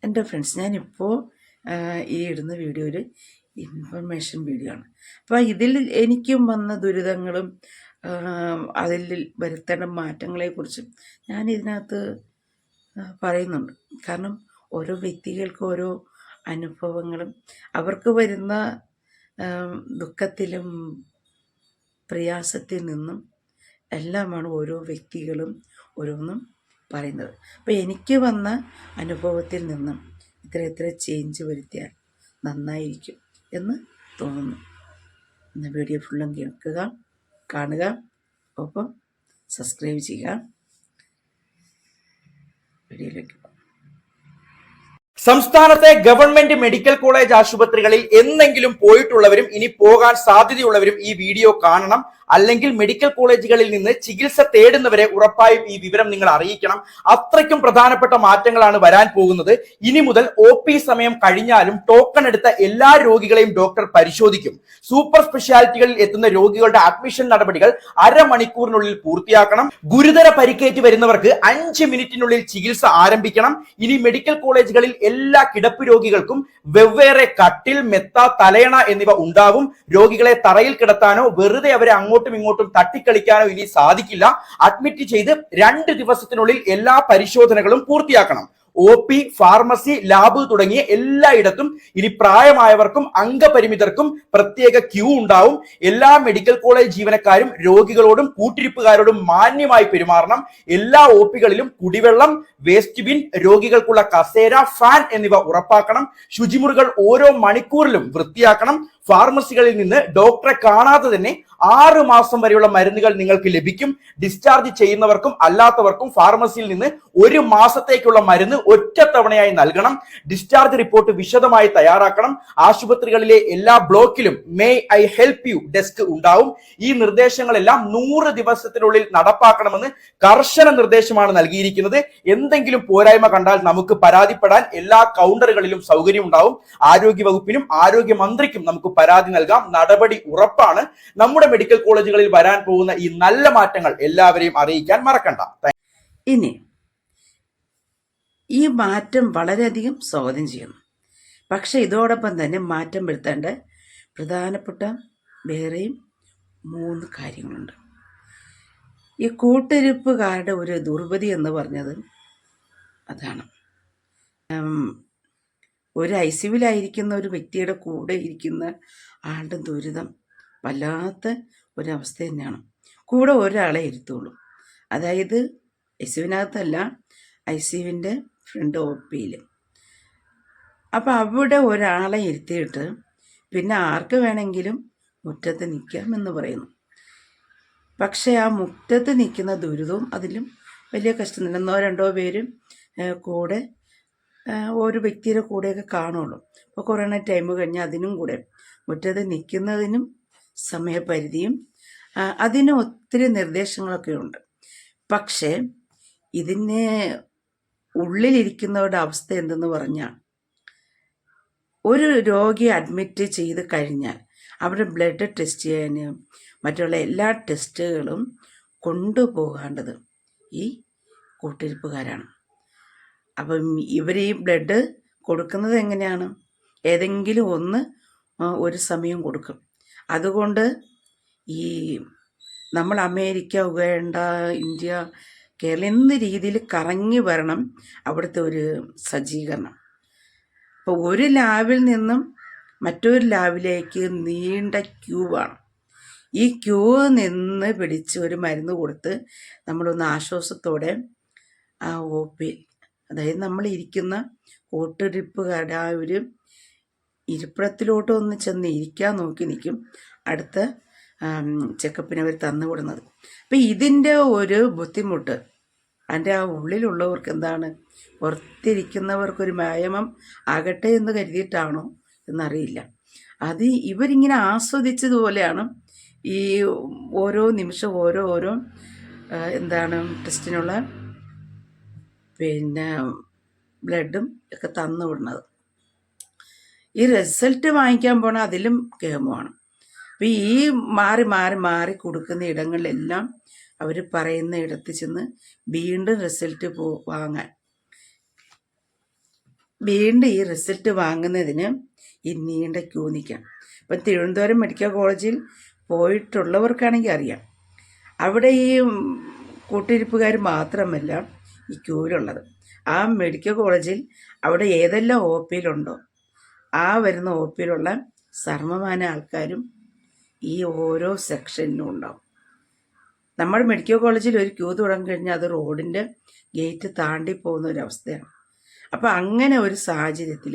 എൻ്റെ ഫ്രണ്ട്സ്, ഞാനിപ്പോൾ ഈ ഇടുന്ന വീഡിയോ ഒരു ഇൻഫർമേഷൻ വീഡിയോ ആണ്. അപ്പോൾ ഇതിൽ എനിക്കും വന്ന ദുരിതങ്ങളും അതിൽ വരുത്തേണ്ട മാറ്റങ്ങളെക്കുറിച്ചും ഞാൻ ഇതിനകത്ത് പറയുന്നുണ്ട്. കാരണം ഓരോ വ്യക്തികൾക്കും ഓരോ അനുഭവങ്ങളും അവർക്ക് വരുന്ന ദുഃഖത്തിലും പ്രയാസത്തിൽ നിന്നും എല്ലാമാണ് ഓരോ വ്യക്തികളും ഓരോന്നും പറയുന്നത്. അപ്പോൾ എനിക്ക് വന്ന അനുഭവത്തിൽ നിന്നും ഇത്ര ചേഞ്ച് വരുത്തിയാൽ നന്നായിരിക്കും എന്ന് തോന്നുന്നു. ഇന്ന് വീഡിയോ ഫുള്ളും കേൾക്കുക, കാണുക, ഒപ്പം സബ്സ്ക്രൈബ് ചെയ്യുക. വീഡിയോയിലേക്ക് സംസ്ഥാനത്തെ ഗവൺമെന്റ് മെഡിക്കൽ കോളേജ് ആശുപത്രികളിൽ എന്നെങ്കിലും പോയിട്ടുള്ളവരും ഇനി പോകാൻ സാധ്യതയുള്ളവരും ഈ വീഡിയോ കാണണം. അല്ലെങ്കിൽ മെഡിക്കൽ കോളേജുകളിൽ നിന്ന് ചികിത്സ തേടുന്നവരെ ഉറപ്പായും ഈ വിവരം നിങ്ങൾ അറിയിക്കണം. അത്രയ്ക്കും പ്രധാനപ്പെട്ട മാറ്റങ്ങളാണ് വരാൻ പോകുന്നത്. ഇനി മുതൽ OP സമയം കഴിഞ്ഞാലും ടോക്കൺ എടുത്ത എല്ലാ രോഗികളെയും ഡോക്ടർ പരിശോധിക്കും. സൂപ്പർ സ്പെഷ്യാലിറ്റികളിൽ എത്തുന്ന രോഗികളുടെ അഡ്മിഷൻ നടപടികൾ അരമണിക്കൂറിനുള്ളിൽ പൂർത്തിയാക്കണം. ഗുരുതര പരിക്കേറ്റ് വരുന്നവർക്ക് 5 മിനിറ്റിനുള്ളിൽ ചികിത്സ ആരംഭിക്കണം. ഇനി മെഡിക്കൽ കോളേജുകളിൽ എല്ലാ കിടപ്പ് രോഗികൾക്കും വെവ്വേറെ കട്ടിൽ, മെത്ത, തലയണ എന്നിവ ഉണ്ടാവും. രോഗികളെ തറയിൽ കിടത്താനോ വെറുതെ അവരെ അങ്ങോട്ടും ഇങ്ങോട്ടും തട്ടിക്കളിക്കാനോ ഇനി സാധിക്കില്ല. അഡ്മിറ്റ് ചെയ്ത് 2 ദിവസത്തിനുള്ളിൽ എല്ലാ പരിശോധനകളും പൂർത്തിയാക്കണം. OP, ഫാർമസി, ലാബ് തുടങ്ങിയ എല്ലായിടത്തും ഇനി പ്രായമായവർക്കും അംഗപരിമിതർക്കും പ്രത്യേക ക്യൂ ഉണ്ടാവും. എല്ലാ മെഡിക്കൽ കോളേജ് ജീവനക്കാരും രോഗികളോടും കൂട്ടിരിപ്പുകാരോടും മാന്യമായി പെരുമാറണം. എല്ലാ OPകളിലും കുടിവെള്ളം, വേസ്റ്റ് ബിൻ, രോഗികൾക്കുള്ള കസേര, ഫാൻ എന്നിവ ഉറപ്പാക്കണം. ശുചിമുറികൾ ഓരോ മണിക്കൂറിലും വൃത്തിയാക്കണം. ഫാർമസികളിൽ നിന്ന് ഡോക്ടറെ കാണാതെ തന്നെ 6 മാസം വരെയുള്ള മരുന്നുകൾ നിങ്ങൾക്ക് ലഭിക്കും. ഡിസ്ചാർജ് ചെയ്യുന്നവർക്കും അല്ലാത്തവർക്കും ഫാർമസിയിൽ നിന്ന് 1 മാസത്തേക്കുള്ള മരുന്ന് ഒറ്റത്തവണയായി നൽകണം. ഡിസ്ചാർജ് റിപ്പോർട്ട് വിശദമായി തയ്യാറാക്കണം. ആശുപത്രികളിലെ എല്ലാ ബ്ലോക്കിലും may I help you desk ഉണ്ടാവും. ഈ നിർദ്ദേശങ്ങളെല്ലാം 100 ദിവസത്തിനുള്ളിൽ നടപ്പാക്കണമെന്ന് കർശന നിർദ്ദേശമാണ് നൽകിയിരിക്കുന്നത്. എന്തെങ്കിലും പോരായ്മ കണ്ടാൽ നമുക്ക് പരാതിപ്പെടാൻ എല്ലാ കൗണ്ടറുകളിലും സൗകര്യം ഉണ്ടാവും. ആരോഗ്യ വകുപ്പിനും ആരോഗ്യമന്ത്രിക്കും നമുക്ക് പരാതി നൽകാം. നടപടി ഉറപ്പാണ്. നമ്മുടെ മെഡിക്കൽ കോളേജുകളിൽ വരാൻ പോകുന്ന ഈ നല്ല മാറ്റങ്ങൾ എല്ലാവരെയും അറിയിക്കാൻ മറക്കണ്ട. ഇനി ഈ മാറ്റം വളരെയധികം സ്വാഗതം ചെയ്യുന്നു. പക്ഷെ ഇതോടൊപ്പം തന്നെ മാറ്റം വരുത്തേണ്ട പ്രധാനപ്പെട്ട വേറെയും 3 കാര്യങ്ങളുണ്ട്. ഈ കൂട്ടിരിപ്പുകാരുടെ ഒരു ദുർഗതി എന്ന് പറഞ്ഞത് അതാണ്. ഒരു ICUവിലായിരിക്കുന്ന ഒരു വ്യക്തിയുടെ കൂടെ ഇരിക്കുന്ന ആളുടെ ദുരിതം വല്ലാത്ത ഒരവസ്ഥ തന്നെയാണ്. കൂടെ ഒരാളെ ഇരുത്തുള്ളൂ. അതായത് ICUവിനകത്തല്ല, ICUവിൻ്റെ ഫ്രണ്ട് OPയിൽ. അപ്പം അവിടെ ഒരാളെ ഇരുത്തിയിട്ട് പിന്നെ ആർക്ക് വേണമെങ്കിലും മുറ്റത്ത് നിൽക്കാമെന്ന് പറയുന്നു. പക്ഷേ ആ മുറ്റത്ത് നിൽക്കുന്ന ദുരിതവും അതിലും വലിയ കഷ്ടം. 1 2 പേര് കൂടെ ഒരു വ്യക്തിയുടെ കൂടെയൊക്കെ കാണുള്ളൂ. അപ്പോൾ കൊറോണ ടൈം കഴിഞ്ഞാൽ അതിനും കൂടെ മുറ്റത്ത് നിൽക്കുന്നതിനും സമയപരിധിയും അതിന് ഒത്തിരി നിർദ്ദേശങ്ങളൊക്കെ ഉണ്ട്. പക്ഷേ ഇതിന് ഉള്ളിലിരിക്കുന്നവരുടെ അവസ്ഥ എന്തെന്ന് പറഞ്ഞാൽ, ഒരു രോഗിയെ അഡ്മിറ്റ് ചെയ്ത് കഴിഞ്ഞാൽ അവരുടെ ബ്ലഡ് ടെസ്റ്റ് ചെയ്യാൻ മറ്റുള്ള എല്ലാ ടെസ്റ്റുകളും കൊണ്ടുപോകേണ്ടത് ഈ കൂട്ടിരിപ്പുകാരാണ്. അപ്പം ഇവർ ഈ ബ്ലഡ് കൊടുക്കുന്നത് എങ്ങനെയാണ്? ഏതെങ്കിലും ഒരു സമയം കൊടുക്കും. അതുകൊണ്ട് ഈ നമ്മൾ അമേരിക്ക, ഉഗാണ്ട, ഇന്ത്യ, കേരളം എന്ന രീതിയിൽ കറങ്ങി വരണം അവിടുത്തെ ഒരു സജ്ജീകരണം. അപ്പോൾ ഒരു ലാബിൽ നിന്നും മറ്റൊരു ലാബിലേക്ക് നീണ്ട ക്യൂ ആണ്. ഈ ക്യൂ നിന്ന് പിടിച്ച് ഒരു മരുന്ന് കൊടുത്ത് നമ്മളൊന്ന് ആശ്വാസത്തോടെ ആ OP, അതായത് നമ്മൾ ഇരിക്കുന്ന കൂട്ടിരിപ്പുകാരുടെ ആ ഒരു ഇരിപ്പിടത്തിലോട്ട് ഒന്ന് ചെന്ന് ഇരിക്കാൻ നോക്കി നിൽക്കും അടുത്ത ചെക്കപ്പിന് അവർ തന്നുവിടുന്നത്. അപ്പം ഇതിൻ്റെ ഒരു ബുദ്ധിമുട്ട് അതിൻ്റെ ആ ഉള്ളിലുള്ളവർക്ക് എന്താണ്, പുറത്തിരിക്കുന്നവർക്കൊരു വ്യായാമം ആകട്ടെ എന്ന് കരുതിയിട്ടാണോ എന്നറിയില്ല. അത് ഇവരിങ്ങനെ ആസ്വദിച്ചതുപോലെയാണ് ഈ ഓരോ നിമിഷം ഓരോ ടെസ്റ്റിനുള്ള ബ്ലഡും ഒക്കെ തന്നു വിടുന്നത്. ഈ റിസൾട്ട് വാങ്ങിക്കാൻ പോണ അതിലും കേമമാണ്. അപ്പം ഈ മാറി കൊടുക്കുന്ന ഇടങ്ങളിലെല്ലാം അവർ പറയുന്ന ഇടത്ത് ചെന്ന് വീണ്ടും റിസൾട്ട് വാങ്ങാൻ വീണ്ടും ഈ റിസൾട്ട് വാങ്ങുന്നതിന് ഈ നീണ്ട ക്യൂ നിൽക്കാം. ഇപ്പം തിരുവനന്തപുരം മെഡിക്കൽ കോളേജിൽ പോയിട്ടുള്ളവർക്കാണെങ്കിൽ അറിയാം, അവിടെ ഈ കൂട്ടിരിപ്പുകാർ മാത്രമല്ല ഈ ക്യൂവിലുള്ളത്. ആ മെഡിക്കൽ കോളേജിൽ അവിടെ ഏതെല്ലാം ഒ പിയിലുണ്ടോ ആ വരുന്ന ഒ പിയിലുള്ള സർവമാന ആൾക്കാരും ഈ ഓരോ സെക്ഷനിലും ഉണ്ടാവും. നമ്മുടെ മെഡിക്കൽ കോളേജിൽ ഒരു ക്യൂ തുടങ്ങി കഴിഞ്ഞാൽ അത് റോഡിൻ്റെ ഗേറ്റ് താണ്ടി പോകുന്ന ഒരവസ്ഥയാണ്. അപ്പം അങ്ങനെ ഒരു സാഹചര്യത്തിൽ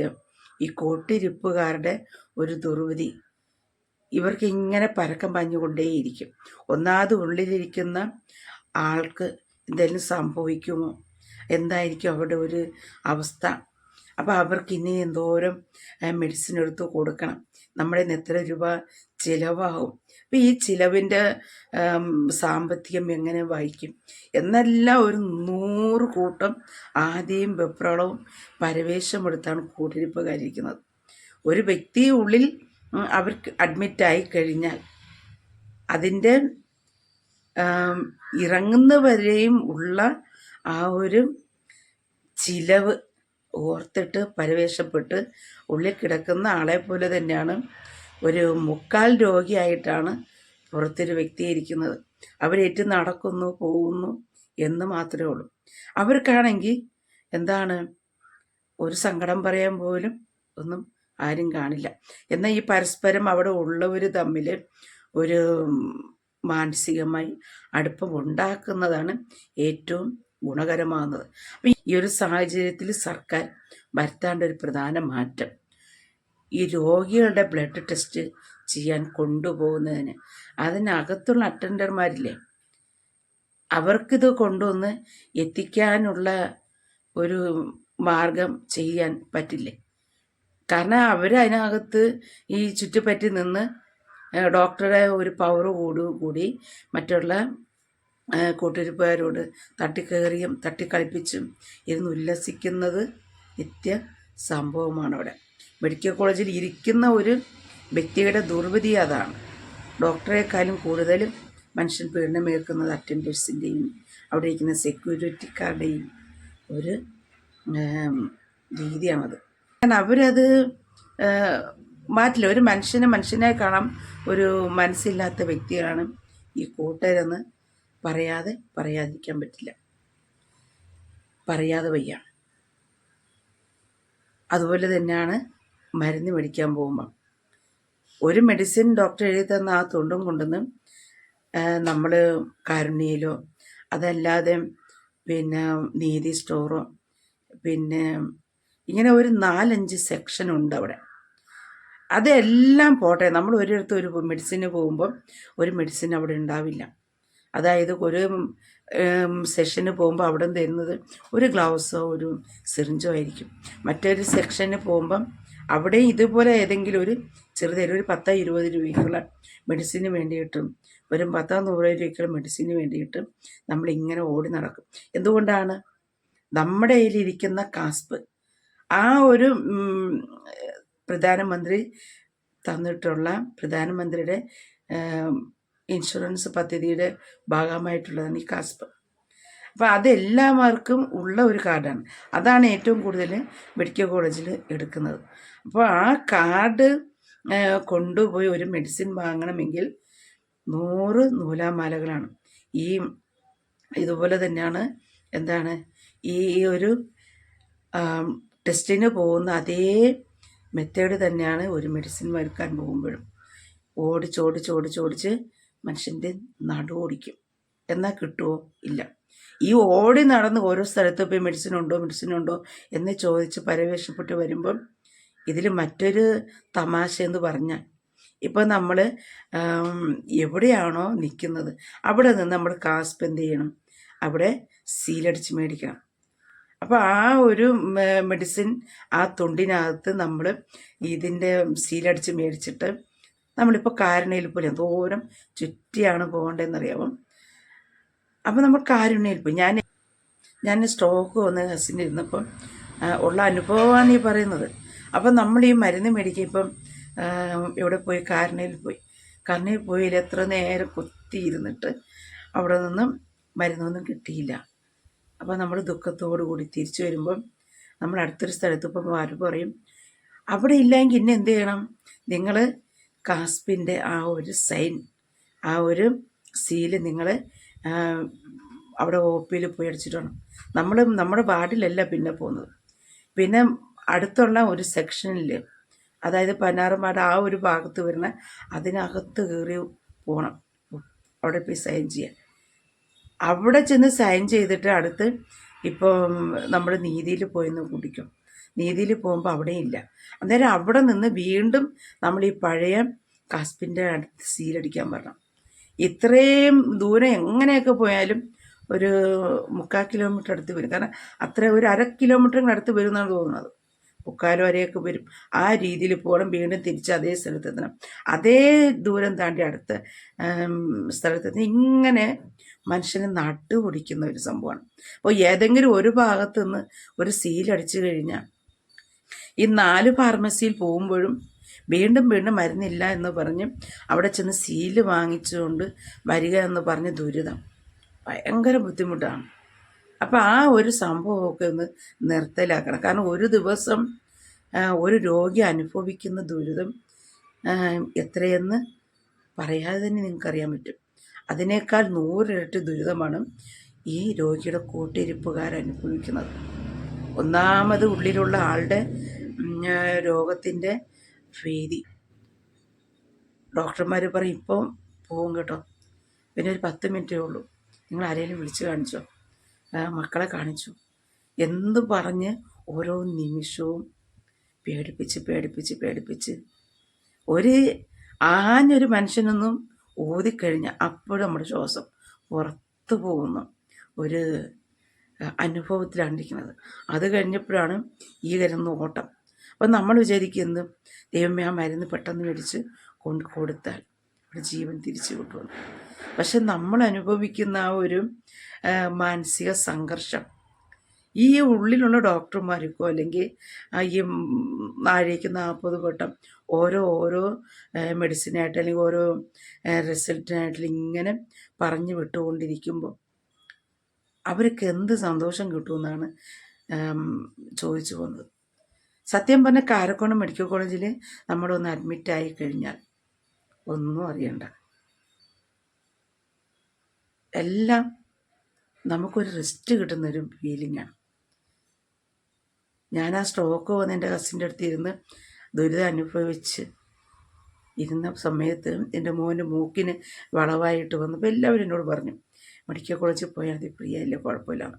ഈ കൂട്ടിരിപ്പുകാരുടെ ഒരു ദുർവിധി ഇവർക്ക് ഇങ്ങനെ പരക്കം പാഞ്ഞുകൊണ്ടേയിരിക്കും. ഒന്നാമത് ഉള്ളിലിരിക്കുന്ന ആൾക്ക് എന്തെങ്കിലും സംഭവിക്കുമോ, എന്തായിരിക്കും അവരുടെ ഒരു അവസ്ഥ. അപ്പോൾ അവർക്ക് ഇനി എന്തോരം മെഡിസിൻ എടുത്ത് കൊടുക്കണം, നമ്മുടെ ഇന്ന് എത്ര രൂപ ചിലവാകും, അപ്പോൾ ഈ ചിലവിൻ്റെ സാമ്പത്തികം എങ്ങനെ വായിക്കും എന്നെല്ലാം ഒരു 100 കൂട്ടം ആദ്യം വെപ്രാളവും പരവേശമെടുത്താണ് കൂട്ടിരിപ്പുകാരിക്കുന്നത്. ഒരു വ്യക്തി ഉള്ളിൽ അവർക്ക് അഡ്മിറ്റായി കഴിഞ്ഞാൽ അതിൻ്റെ ഇറങ്ങുന്നവരെയും ഉള്ള ആ ഒരു ചിലവ് ഓർത്തിട്ട് പരവേശപ്പെട്ട് ഉള്ളിൽ കിടക്കുന്ന ആളെ പോലെ തന്നെയാണ് ഒരു മുക്കാൽ രോഗിയായിട്ടാണ് പുറത്തൊരു വ്യക്തി ഇരിക്കുന്നത്. അവരേറ്റ് നടക്കുന്നു പോകുന്നു എന്ന് മാത്രമേ ഉള്ളൂ. അവർക്കാണെങ്കിൽ എന്താണ് ഒരു സങ്കടം പറയാൻ പോലും ഒന്നും ആരും കാണില്ല. എന്നാൽ ഈ പരസ്പരം അവിടെ ഉള്ളവർ തമ്മിൽ ഒരു മാനസികമായി അടുപ്പം ഉണ്ടാക്കുന്നതാണ് ഏറ്റവും ഗുണകരമാകുന്നത്. അപ്പം ഈ ഒരു സാഹചര്യത്തിൽ സർക്കാർ വരുത്തേണ്ട ഒരു പ്രധാന മാറ്റം, ഈ രോഗികളുടെ ബ്ലഡ് ടെസ്റ്റ് ചെയ്യാൻ കൊണ്ടുപോകുന്നതിന് അതിനകത്തുള്ള അറ്റൻഡർമാരില്ലേ, അവർക്കിത് കൊണ്ടുവന്ന് എത്തിക്കാനുള്ള ഒരു മാർഗം ചെയ്യാൻ പറ്റില്ലേ? കാരണം അവർ ഈ ചുറ്റുപറ്റി നിന്ന് ഡോക്ടറുടെ ഒരു പവർ കൂടി മറ്റുള്ള കൂട്ടിരിപ്പുകാരോട് തട്ടിക്കയറിയും തട്ടിക്കളിപ്പിച്ചും ഇരുന്ന് ഉല്ലസിക്കുന്നത് നിത്യ സംഭവമാണ്. അവിടെ മെഡിക്കൽ കോളേജിൽ ഇരിക്കുന്ന ഒരു വ്യക്തിയുടെ ദുർവിധി അതാണ്. ഡോക്ടറെക്കാളും കൂടുതലും മനുഷ്യൻ പീഡനമേൽക്കുന്നത് അറ്റൻഡേഴ്സിൻ്റെയും അവിടെ ഇരിക്കുന്ന സെക്യൂരിറ്റിക്കാരുടെയും ഒരു രീതിയാണത്. കാരണം അവരത് മാറ്റില്ല. ഒരു മനുഷ്യനെ കാണാൻ ഒരു മനസ്സില്ലാത്ത വ്യക്തിയാണ് ഈ കൂട്ടരെന്ന് പറയാതിരിക്കാൻ പറ്റില്ല, പറയാതെ വയ്യ. അതുപോലെ തന്നെയാണ് മരുന്ന് മേടിക്കാൻ പോകുമ്പം ഒരു മെഡിസിൻ ഡോക്ടർ എഴുതി തന്ന ആ തുണ്ടും കൊണ്ടുവന്ന് നമ്മൾ കാരുണ്യയിലോ അതല്ലാതെ പിന്നെ നീതി സ്റ്റോറോ പിന്നെ ഇങ്ങനെ ഒരു 4-5 സെക്ഷനുണ്ട് അവിടെ. അതെല്ലാം പോട്ടെ, നമ്മൾ ഒരിടത്ത് ഒരു മെഡിസിന് പോകുമ്പം ഒരു മെഡിസിൻ അവിടെ ഉണ്ടാവില്ല. അതായത് ഒരു സെഷന് പോകുമ്പോൾ അവിടെ തരുന്നത് ഒരു ഗ്ലൗസോ ഒരു സിറിഞ്ചോ ആയിരിക്കും. മറ്റൊരു സെക്ഷന് പോകുമ്പം അവിടെ ഇതുപോലെ ഏതെങ്കിലും ഒരു ചെറുതേരും ഒരു 10-20 രൂപയ്ക്കുള്ള മെഡിസിന് വേണ്ടിയിട്ടും ഒരു 10-100 രൂപയ്ക്കുള്ള മെഡിസിന് വേണ്ടിയിട്ടും നമ്മളിങ്ങനെ ഓടി നടക്കും. എന്തുകൊണ്ടാണ്? നമ്മുടെ കയ്യിലിരിക്കുന്ന കാസ്പ് ആ ഒരു പ്രധാനമന്ത്രി തന്നിട്ടുള്ള പ്രധാനമന്ത്രിയുടെ ഇൻഷുറൻസ് പദ്ധതിയുടെ ഭാഗമായിട്ടുള്ളതാണ് ഈ കാസ്പ്. അപ്പോൾ അതെല്ലാവർക്കും ഉള്ള ഒരു കാർഡാണ്. അതാണ് ഏറ്റവും കൂടുതൽ മെഡിക്കൽ കോളേജിൽ എടുക്കുന്നത്. അപ്പോൾ ആ കാർഡ് കൊണ്ടുപോയി ഒരു മെഡിസിൻ വാങ്ങണമെങ്കിൽ 100 നൂലാമാലകളാണ്. ഇതുപോലെ തന്നെയാണ് എന്താണ് ഈ ഒരു ടെസ്റ്റിന് പോകുന്ന അതേ മെത്തേഡ് തന്നെയാണ് ഒരു മെഡിസിൻ എടുക്കാൻ പോകുമ്പോഴും. ഓടിച്ച് മനുഷ്യൻ്റെ നടുവോടിക്കും. എന്നാൽ കിട്ടുമോ? ഇല്ല. ഈ ഓടി നടന്ന് ഓരോ സ്ഥലത്ത് പോയി മെഡിസിൻ ഉണ്ടോ എന്ന് ചോദിച്ച് പരവേശപ്പെട്ട് വരുമ്പം ഇതിൽ മറ്റൊരു തമാശ എന്ന് പറഞ്ഞാൽ, ഇപ്പം നമ്മൾ എവിടെയാണോ നിൽക്കുന്നത് അവിടെ നിന്ന് നമ്മൾ കാസ്പ് എന്ത് ചെയ്യണം? അവിടെ സീലടിച്ച് മേടിക്കണം. അപ്പോൾ ആ ഒരു മെഡിസിൻ ആ തുണ്ടിനകത്ത് നമ്മൾ ഇതിൻ്റെ സീലടിച്ച് മേടിച്ചിട്ട് നമ്മളിപ്പോൾ കാരുണ്യയിൽ പോലും എന്തോരം ചുറ്റിയാണ് പോകേണ്ടതെന്നറിയാമോ? അപ്പോൾ നമ്മൾ കാരുണ്യയിൽ പോയി ഞാൻ സ്റ്റോക്ക് വന്ന് ഹസിന് ഇരുന്നപ്പം ഉള്ള അനുഭവമാണ് ഈ പറയുന്നത്. അപ്പം നമ്മൾ ഈ മരുന്ന് മേടിക്കുക ഇപ്പം ഇവിടെ പോയി കാരുണ്യയിൽ പോയി എത്ര നേരം കുത്തിയിരുന്നിട്ട് അവിടെ നിന്നും മരുന്നൊന്നും കിട്ടിയില്ല. അപ്പോൾ നമ്മൾ ദുഃഖത്തോടു കൂടി തിരിച്ചു വരുമ്പം നമ്മൾ അടുത്തൊരു സ്ഥലത്ത് ഇപ്പോൾ ആര് പറയും അവിടെ ഇല്ലെങ്കിൽ ഇന്നെ എന്ത് ചെയ്യണം, നിങ്ങൾ കാസ്പിൻ്റെ ആ ഒരു സൈൻ, ആ ഒരു സീല് നിങ്ങൾ അവിടെ OP-യിൽ പോയി അടിച്ചിട്ട് വേണം. നമ്മുടെ വാർഡിലല്ല പിന്നെ പോകുന്നത്, പിന്നെ അടുത്തുള്ള ഒരു സെക്ഷനിൽ, അതായത് പതിനാറുമാട് ആ ഒരു ഭാഗത്ത് വരുന്ന അതിനകത്ത് കയറി പോകണം, അവിടെ പോയി സൈൻ ചെയ്യാൻ. അവിടെ ചെന്ന് സൈൻ ചെയ്തിട്ട് അടുത്ത് ഇപ്പം നമ്മൾ നീതിയിൽ പോയിന്ന് കുടിക്കും. നീതിയിൽ പോകുമ്പോൾ അവിടെയും ഇല്ല. അന്നേരം അവിടെ നിന്ന് വീണ്ടും നമ്മൾ ഈ പഴയ കാസ്പിൻ്റെ അടുത്ത് സീലടിക്കാൻ പറഞ്ഞു. ഇത്രയും ദൂരം എങ്ങനെയൊക്കെ പോയാലും ഒരു 3/4 കിലോമീറ്റർ അടുത്ത് വരും. കാരണം അത്ര ഒരു 1/2 കിലോമീറ്ററിന് അടുത്ത് വരും എന്നാണ് തോന്നുന്നത്. 3/4 വരെയൊക്കെ വരും. ആ രീതിയിൽ പോകണം, വീണ്ടും തിരിച്ച് അതേ സ്ഥലത്തെത്തണം. അതേ ദൂരം താണ്ടി അടുത്ത സ്ഥലത്തെത്തി ഇങ്ങനെ മനുഷ്യനെ നട്ടുപിടിക്കുന്ന ഒരു സംഭവമാണ്. അപ്പോൾ ഏതെങ്കിലും ഒരു ഭാഗത്ത് നിന്ന് ഒരു സീലടിച്ചു കഴിഞ്ഞാൽ ഈ 4 ഫാർമസിയിൽ പോകുമ്പോഴും വീണ്ടും വീണ്ടും മരുന്നില്ല എന്ന് പറഞ്ഞ് അവിടെ ചെന്ന് സീല് വാങ്ങിച്ചുകൊണ്ട് വരിക എന്ന് പറഞ്ഞ് ദുരിതം ഭയങ്കര ബുദ്ധിമുട്ടാണ്. അപ്പോൾ ആ ഒരു സംഭവമൊക്കെ ഒന്ന് നിർത്തലാക്കണം. കാരണം ഒരു ദിവസം ഒരു രോഗി അനുഭവിക്കുന്ന ദുരിതം എത്രയെന്ന് പറയാതെ തന്നെ നിങ്ങൾക്കറിയാൻ പറ്റും. അതിനേക്കാൾ 100 ഇരട്ടി ദുരിതമാണ് ഈ രോഗിയുടെ കൂട്ടിരിപ്പുകാരനുഭവിക്കുന്നത്. ഒന്നാമത് ഉള്ളിലുള്ള ആളുടെ രോഗത്തിൻ്റെ ഭീതി. ഡോക്ടർമാർ പറയും ഇപ്പം പോകും കേട്ടോ, പിന്നെ ഒരു 10 മിനിറ്റേ ഉള്ളൂ, നിങ്ങൾ ആരെങ്കിലും വിളിച്ച് കാണിച്ചോ, മക്കളെ കാണിച്ചു എന്ത് പറഞ്ഞ് ഓരോ നിമിഷവും പേടിപ്പിച്ച് ഒരു ആഞ്ഞൊരു മനുഷ്യനൊന്നും ഊതിക്കഴിഞ്ഞാൽ അപ്പോഴും നമ്മുടെ ശ്വാസം പുറത്തു പോകുന്ന ഒരു അനുഭവത്തിലാണ്ടിരിക്കുന്നത്. അത് കഴിഞ്ഞപ്പോഴാണ് ഈ വരുന്ന ഓട്ടം. അപ്പം നമ്മൾ വിചാരിക്കുന്നത് ദൈവമേ ആ മരുന്ന് പെട്ടെന്ന് മേടിച്ച് കൊണ്ട് കൊടുത്താൽ ഒരു ജീവൻ തിരിച്ചു കിട്ടുമെന്ന്. പക്ഷെ നമ്മൾ അനുഭവിക്കുന്ന ആ ഒരു മാനസിക സംഘർഷം ഈ ഉള്ളിലുള്ള ഡോക്ടർമാർക്കോ അല്ലെങ്കിൽ ഈ നാഴേക്ക് 40 വട്ടം ഓരോ മെഡിസിനായിട്ട് അല്ലെങ്കിൽ ഓരോ റിസൾട്ടിനായിട്ട് ഇങ്ങനെ പറഞ്ഞു വിട്ടുകൊണ്ടിരിക്കുമ്പോൾ അവർക്ക് എന്ത് സന്തോഷം കിട്ടുമെന്നാണ് ചോദിച്ചു പോകുന്നത്. സത്യം പറഞ്ഞാൽ കാരക്കോണം മെഡിക്കൽ കോളേജിൽ നമ്മളൊന്ന് അഡ്മിറ്റായി കഴിഞ്ഞാൽ ഒന്നും അറിയണ്ട, എല്ലാം നമുക്കൊരു റെസ്റ്റ് കിട്ടുന്നൊരു ഫീലിംഗാണ്. ഞാൻ ആ സ്ട്രോക്ക് വന്ന് എൻ്റെ കസിൻ്റെ അടുത്ത് ഇരുന്ന് ദുരിതം അനുഭവിച്ച് ഇരുന്ന സമയത്ത് എൻ്റെ മോൻ്റെ മൂക്കിന് വളവായിട്ട് വന്നപ്പോൾ എല്ലാവരും എന്നോട് പറഞ്ഞു മെഡിക്കൽ കോളേജിൽ പോയാൽ മതി, ഫ്രീ ആയില്ലേ, കുഴപ്പമില്ലാണ്.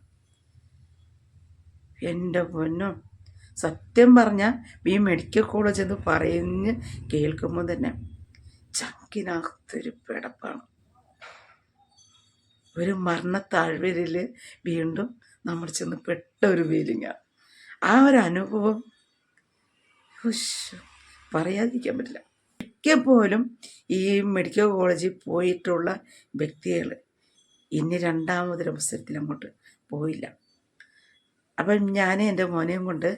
എൻ്റെ പൊന്നോ, സത്യം പറഞ്ഞാൽ ഈ മെഡിക്കൽ കോളേജ് എന്ന് പറഞ്ഞ് കേൾക്കുമ്പോൾ തന്നെ ചങ്കിനകത്തൊരു പിടപ്പാണ്. ഒരു മരണത്താഴ്വരയിൽ വീണ്ടും നമ്മൾ ചെന്ന് പെട്ട ഒരു ഫീലിങ്ങാണ്. ആ ഒരു അനുഭവം പറയാതിരിക്കാൻ പറ്റില്ല. ഒരിക്കൽ ഈ മെഡിക്കൽ കോളേജിൽ പോയിട്ടുള്ള വ്യക്തികൾ ഇനി രണ്ടാമതൊരവസരത്തിൽ അങ്ങോട്ട് പോയില്ല. അപ്പം ഞാൻ എൻ്റെ മോനെയും കൊണ്ട്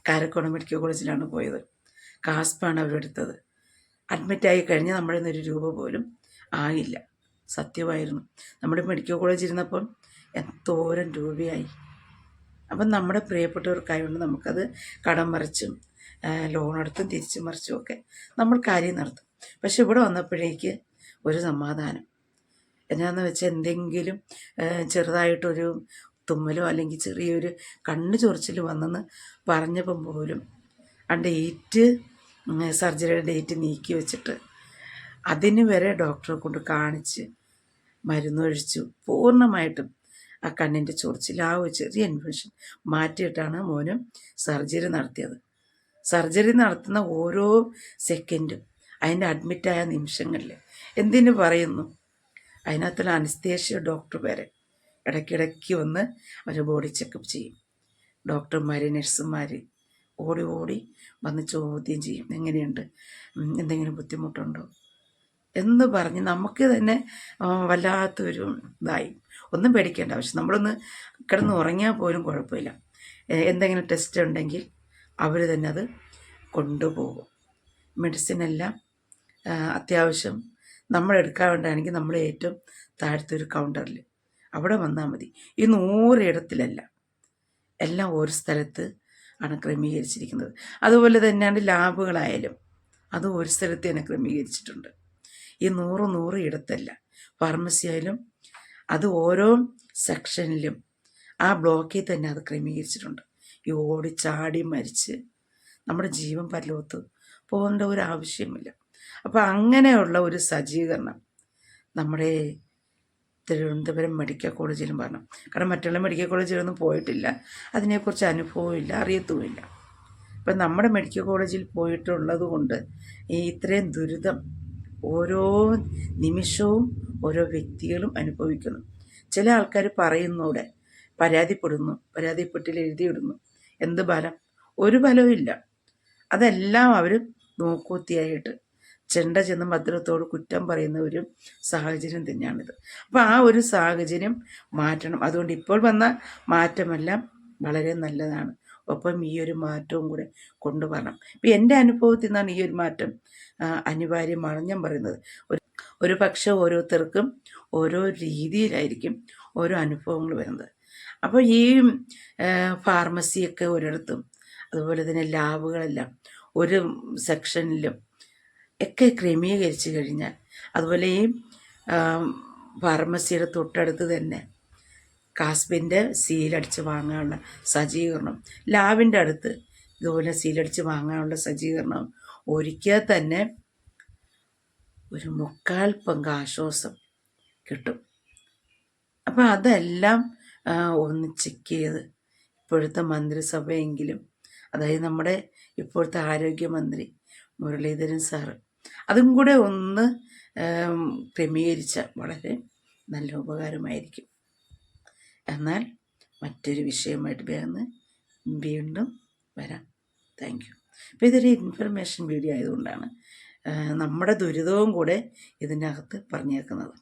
കാരക്കോണം മെഡിക്കൽ കോളേജിലാണ് പോയത്. കാസ്പാണ് അവരെടുത്തത്. അഡ്മിറ്റായി കഴിഞ്ഞ് നമ്മളിൽ നിന്ന് 1 രൂപ പോലും ആയില്ല. സത്യമായിരുന്നു. നമ്മുടെ മെഡിക്കൽ കോളേജിൽ ഇരുന്നപ്പം എന്തോരം രൂപയായി. അപ്പം നമ്മുടെ പ്രിയപ്പെട്ടവർക്കായതുകൊണ്ട് നമുക്കത് കടം മറിച്ചും ലോണെടുത്തും തിരിച്ചു മറിച്ചും ഒക്കെ നമ്മൾ കാര്യം നടത്തും. പക്ഷെ ഇവിടെ വന്നപ്പോഴേക്ക് ഒരു സമാധാനം. എന്നാന്ന് വെച്ചാൽ എന്തെങ്കിലും ചെറുതായിട്ടൊരു തുമ്മലോ അല്ലെങ്കിൽ ചെറിയൊരു കണ്ണ് ചൊറിച്ചിൽ വന്നെന്ന് പറഞ്ഞപ്പം പോലും ആ ഡേറ്റ്, സർജറിയുടെ ഡേറ്റ് നീക്കി വെച്ചിട്ട് അതിന് വരെ ഡോക്ടറെ കൊണ്ട് കാണിച്ച് മരുന്നൊഴിച്ചു പൂർണ്ണമായിട്ടും ആ കണ്ണിൻ്റെ ചൊറിച്ചിൽ, ആ ഒരു ചെറിയ ഇൻഫെക്ഷൻ മാറ്റിയിട്ടാണ് മോനും സർജറി നടത്തിയത്. സർജറി നടത്തുന്ന ഓരോ സെക്കൻഡും അതിൻ്റെ അഡ്മിറ്റായ നിമിഷങ്ങളിൽ എന്തിനു പറയുന്നു, അതിനകത്തുള്ള അനസ്തേഷ്യ ഡോക്ടർ വരെ ഇടയ്ക്കിടയ്ക്ക് വന്ന് അവർ ബോഡി ചെക്കപ്പ് ചെയ്യും. ഡോക്ടർമാർ, നഴ്സുമാർ ഓടി വന്ന് ചോദ്യം ചെയ്യും, എങ്ങനെയുണ്ട്, എന്തെങ്കിലും ബുദ്ധിമുട്ടുണ്ടോ എന്ന് പറഞ്ഞ് നമുക്ക് തന്നെ വല്ലാത്തൊരു ഇതായി. ഒന്നും പേടിക്കേണ്ട ആവശ്യം, നമ്മളൊന്ന് കിടന്ന് ഉറങ്ങിയാൽ പോലും കുഴപ്പമില്ല. എന്തെങ്കിലും ടെസ്റ്റ് ഉണ്ടെങ്കിൽ അവർ തന്നെ അത് കൊണ്ടുപോകും. മെഡിസിനെല്ലാം അത്യാവശ്യം നമ്മൾ എടുക്കാൻ വേണ്ടാണെങ്കിൽ നമ്മൾ ഏറ്റവും താഴത്തെ ഒരു കൗണ്ടറിൽ അവിടെ വന്നാൽ മതി. ഈ 100 ഇടത്തിലല്ല, എല്ലാം ഒരു സ്ഥലത്ത് ആണ് ക്രമീകരിച്ചിരിക്കുന്നത്. അതുപോലെ തന്നെയാണ് ലാബുകളായാലും അത് ഒരു സ്ഥലത്ത് തന്നെ ക്രമീകരിച്ചിട്ടുണ്ട്. ഈ 100 ഇടത്തല്ല. ഫാർമസി ആയാലും അത് ഓരോ സെക്ഷനിലും ആ ബ്ലോക്കിൽ തന്നെ അത് ക്രമീകരിച്ചിട്ടുണ്ട്. ഈ ഓടിച്ചാടി മരിച്ച് നമ്മുടെ ജീവൻ പരലോകത്ത് പോകേണ്ട ഒരു ആവശ്യമില്ല. അപ്പോൾ അങ്ങനെയുള്ള ഒരു സജ്ജീകരണം നമ്മുടെ തിരുവനന്തപുരം മെഡിക്കൽ കോളേജിലും പറഞ്ഞു. കാരണം മറ്റുള്ള മെഡിക്കൽ കോളേജിലൊന്നും പോയിട്ടില്ല, അതിനെക്കുറിച്ച് അനുഭവമില്ല, അറിയത്തുമില്ല. ഇപ്പം നമ്മുടെ മെഡിക്കൽ കോളേജിൽ പോയിട്ടുള്ളത് കൊണ്ട് ഈ ഇത്രയും ദുരിതം ഓരോ നിമിഷവും ഓരോ വ്യക്തികളും അനുഭവിക്കുന്നു. ചില ആൾക്കാർ പറയുന്നൂടെ പരാതിപ്പെട്ടിൽ എഴുതിയിടുന്നു. എന്ത് ഫലം? ഒരു ഫലവും ഇല്ല. അതെല്ലാം അവർ നോക്കൂത്തിയായിട്ട് ചെണ്ട ചെന്ന് ഭദ്രത്തോട് കുറ്റം പറയുന്ന ഒരു സാഹചര്യം തന്നെയാണിത്. അപ്പോൾ ആ ഒരു സാഹചര്യം മാറ്റണം. അതുകൊണ്ട് ഇപ്പോൾ വന്ന മാറ്റമെല്ലാം വളരെ നല്ലതാണ്. ഒപ്പം ഈ ഒരു മാറ്റവും കൂടെ കൊണ്ടുവരണം. ഇപ്പം എൻ്റെ അനുഭവത്തിൽ നിന്നാണ് ഈ ഒരു മാറ്റം അനിവാര്യമാണ് ഞാൻ പറയുന്നത്. ഒരു പക്ഷേ ഓരോരുത്തർക്കും ഓരോ രീതിയിലായിരിക്കും ഓരോ അനുഭവങ്ങൾ വരുന്നത്. അപ്പോൾ ഈ ഫാർമസിയൊക്കെ ഒരിടത്തും, അതുപോലെ തന്നെ ലാബുകളെല്ലാം ഒരു സെക്ഷനിലും ഒക്കെ ക്രമീകരിച്ച് കഴിഞ്ഞാൽ, അതുപോലെ ഈ ഫാർമസിയുടെ തൊട്ടടുത്ത് തന്നെ കാസ്പിൻ്റെ സീലടിച്ച് വാങ്ങാനുള്ള സജ്ജീകരണം, ലാബിൻ്റെ അടുത്ത് ഇതുപോലെ സീലടിച്ച് വാങ്ങാനുള്ള സജ്ജീകരണം ഒരുക്കിയാൽ തന്നെ ഒരു 3/4 പങ്ക് ആശ്വാസം കിട്ടും. അപ്പോൾ അതെല്ലാം ഒന്ന് ചെക്ക് ചെയ്ത് ഇപ്പോഴത്തെ മന്ത്രിസഭയെങ്കിലും, അതായത് നമ്മുടെ ഇപ്പോഴത്തെ ആരോഗ്യമന്ത്രി മുരളീധരൻ സാറ് അതും കൂടെ ഒന്ന് ക്രമീകരിച്ചാൽ വളരെ നല്ല ഉപകാരമായിരിക്കും. എന്നാൽ മറ്റൊരു വിഷയമായിട്ട് വീണ്ടും വരാം. Thank you. അപ്പോൾ ഇതൊരു ഇൻഫർമേഷൻ വീഡിയോ ആയതുകൊണ്ടാണ് നമ്മുടെ ദുരിതവും കൂടെ ഇതിനകത്ത് പറഞ്ഞേക്കുന്നത്.